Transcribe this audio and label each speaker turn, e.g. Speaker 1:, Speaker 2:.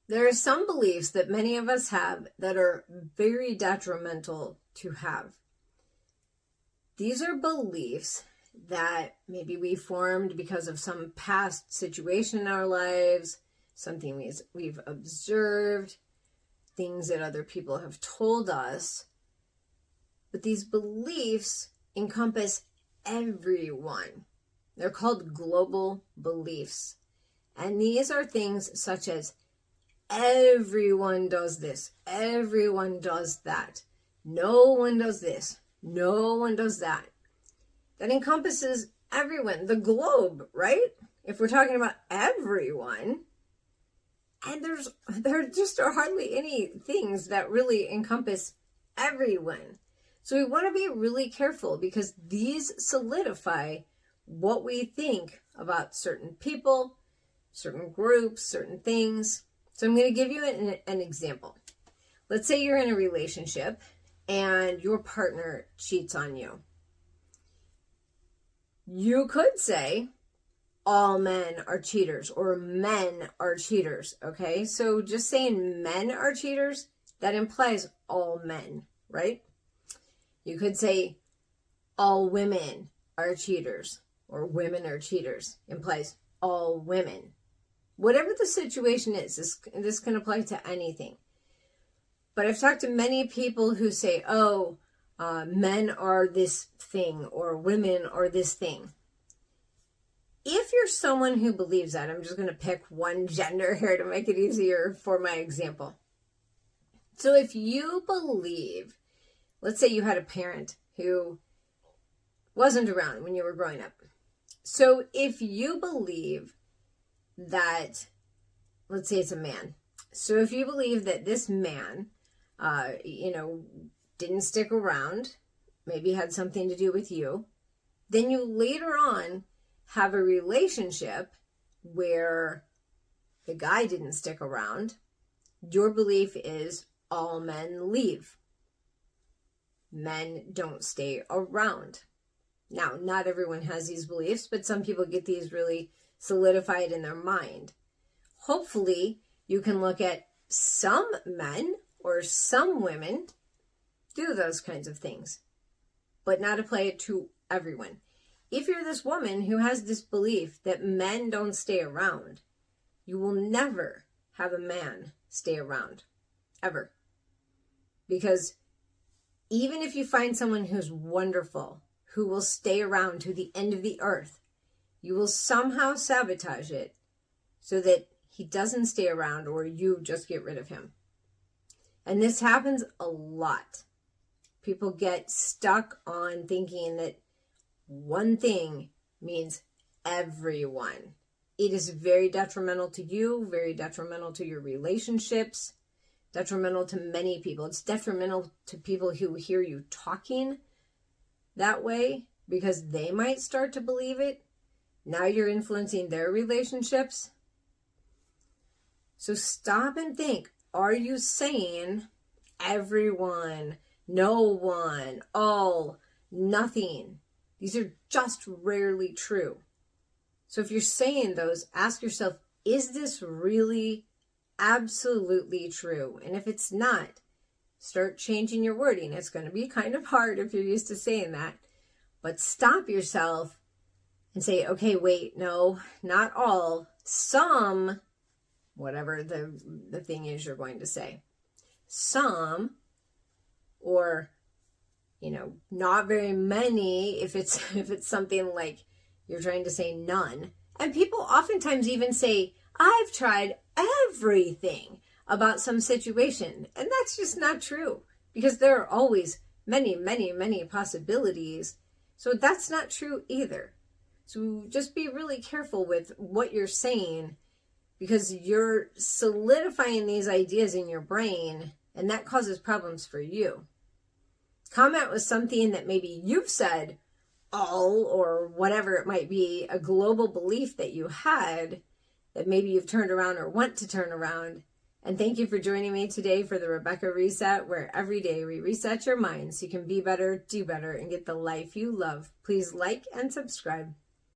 Speaker 1: There are some beliefs that many of us have that are very detrimental to have. These are beliefs that maybe we formed because of some past situation in our lives, something we've observed, things that other people have told us. But these beliefs encompass everyone. They're called global beliefs. And these are things such as everyone does this, everyone does that, no one does this, no one does that. That encompasses everyone, the globe, right? If we're talking about everyone, and there just are hardly any things that really encompass everyone. So we want to be really careful because these solidify what we think about certain people, certain groups, certain things. So I'm going to give you an example. Let's say you're in a relationship and your partner cheats on you. You could say all men are cheaters or men are cheaters, okay? So just saying men are cheaters, that implies all men, right? You could say all women are cheaters or women are cheaters, implies all women. Whatever the situation is, this can apply to anything. But I've talked to many people who say, men are this thing or women are this thing. If you're someone who believes that, I'm just going to pick one gender here to make it easier for my example. So if you believe, let's say you had a parent who wasn't around when you were growing up. So if you believe that, let's say it's a man. So if you believe that this man, didn't stick around, maybe had something to do with you, then you later on have a relationship where the guy didn't stick around. Your belief is all men leave. Men don't stay around. Now, not everyone has these beliefs, but some people get these really solidified in their mind. Hopefully, you can look at some men or some women do those kinds of things, but not apply it to everyone. If you're this woman who has this belief that men don't stay around, you will never have a man stay around, ever. Because even if you find someone who's wonderful, who will stay around to the end of the earth, you will somehow sabotage it so that he doesn't stay around or you just get rid of him. And this happens a lot. People get stuck on thinking that one thing means everyone. It is very detrimental to you, very detrimental to your relationships, detrimental to many people. It's detrimental to people who hear you talking that way because they might start to believe it. Now you're influencing their relationships. So stop and think, are you saying everyone, no one, all, nothing? These are just rarely true. So if you're saying those, ask yourself, is this really absolutely true? And if it's not, start changing your wording. It's going to be kind of hard if you're used to saying that. But stop yourself and say, okay, wait, no, not all, some, whatever the thing is you're going to say. Some, or, not very many, if it's something like you're trying to say none. And people oftentimes even say, I've tried everything about some situation. And that's just not true because there are always many, many, many possibilities. So that's not true either. So just be really careful with what you're saying because you're solidifying these ideas in your brain and that causes problems for you. Comment with something that maybe you've said all or whatever it might be, a global belief that you had that maybe you've turned around or want to turn around. And thank you for joining me today for the Rebecca Reset, where every day we reset your mind so you can be better, do better, and get the life you love. Please like and subscribe.